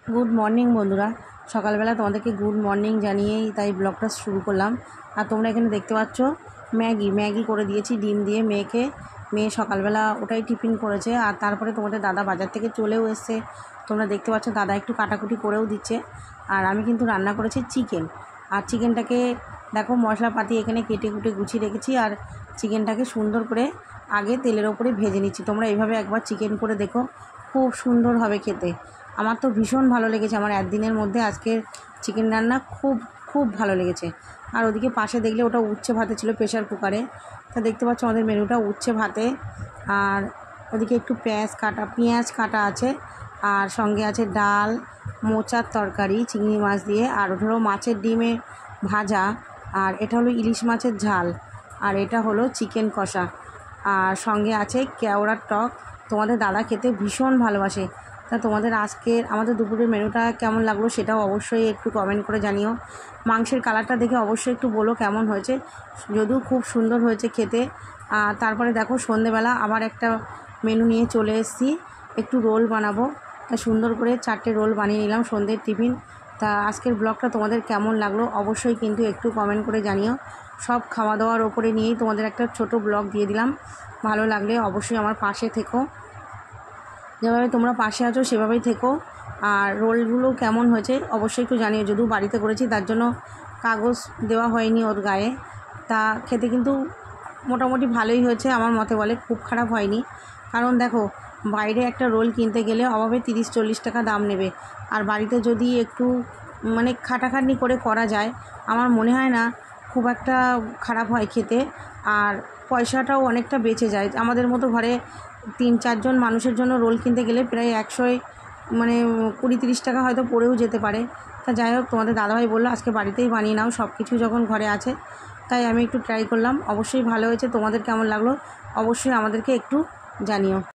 Good morning বন্ধুরা, সকালবেলা তোমাদেরকে গুড মর্নিং জানিয়েই তাই ব্লগটা শুরু করলাম। আর তোমরা এখানে দেখতে পাচ্ছ ম্যাগি করে দিয়েছি ডিম দিয়ে মেয়েকে। মেয়ে সকালবেলা ওটাই টিফিন করেছে। আর তারপরে তোমাদের দাদা বাজার থেকে চলেও এসছে, তোমরা দেখতে পাচ্ছ দাদা একটু কাটাকুটি করেও দিচ্ছে। আর আমি কিন্তু রান্না করেছি চিকেন। আর চিকেনটাকে দেখো মশলাপাতি এখানে কেটে কুটে গুছিয়ে রেখেছি। আর চিকেনটাকে সুন্দর করে আগে তেলের ওপরে ভেজে নিচ্ছি। তোমরা এইভাবে একবার চিকেন করে দেখো, খুব সুন্দর হবে খেতে। আমার তো ভীষণ ভালো লেগেছে, আমার একদিনের মধ্যে আজকের চিকেন রান্না খুব খুব ভালো লেগেছে। আর ওদিকে পাশে দেখলে ওটা উচ্ছে ভাতে ছিল প্রেশার কুকারে। তা দেখতে পাচ্ছ আমাদের মেনুটা উচ্ছে ভাতে। আর ওদিকে একটু পেঁয়াজ কাটা আছে। আর সঙ্গে আছে ডাল, মোচার তরকারি চিংড়ি মাছ দিয়ে, আর ওটা হলো মাছের ডিমে ভাজা, আর এটা হলো ইলিশ মাছের ঝাল, আর এটা হলো চিকেন কষা, আর সঙ্গে আছে কেওড়ার টক। তোমাদের দাদা খেতে ভীষণ ভালোবাসে। তা তোমাদের আজকের আমাদের দুপুরের মেনুটা কেমন লাগলো সেটাও অবশ্যই একটু কমেন্ট করে জানিও। মাংসের কালারটা দেখে অবশ্যই একটু বলো কেমন হয়েছে, যদিও খুব সুন্দর হয়েছে খেতে। তারপরে দেখো সন্ধেবেলা আবার একটা মেনু নিয়ে চলে এসেছি, একটু রোল বানাবো। তা সুন্দর করে 4টে রোল বানিয়ে নিলাম সন্ধ্যের টিফিন। তা আজকের ব্লগটা তোমাদের কেমন লাগলো অবশ্যই কিন্তু একটু কমেন্ট করে জানিও। সব খাওয়া দাওয়ার ওপরে নিয়েই তোমাদের একটা ছোট ব্লগ দিয়ে দিলাম। ভালো লাগলে অবশ্যই আমার পাশে থেকো, যেভাবে তোমরা পাশে আছো সেভাবেই থেকো। আর রোলগুলো কেমন হয়েছে অবশ্যই একটু জানিও, যদিও বাড়িতে করেছি তার জন্য কাগজ দেওয়া হয়নি ওর গায়ে। তা খেতে কিন্তু মোটামুটি ভালোই হয়েছে আমার মতে বলে, খুব খারাপ হয়নি। কারণ দেখো বাইরে একটা রোল কিনতে গেলে অভাবে 30-40 টাকা দাম নেবে, আর বাড়িতে যদি একটু মানে খাটাখাটনি করে করা যায় আমার মনে হয় না খুব একটা খারাপ হয় খেতে। আর পয়সাটাও অনেকটা বেঁচে যায়। আমাদের মতো ঘরে 3-4 জন মানুষের জন্য রোল কিনতে গেলে প্রায় 20-30 টাকা হয়তো পড়েও যেতে পারে। তা যাই হোক, তোমাদের দাদাভাই বললো আজকে বাড়িতেই বানিয়ে নাও, সব কিছু যখন ঘরে আছে। তাই আমি একটু ট্রাই করলাম, অবশ্যই ভালো হয়েছে। তোমাদের কেমন লাগলো অবশ্যই আমাদেরকে একটু জানিও।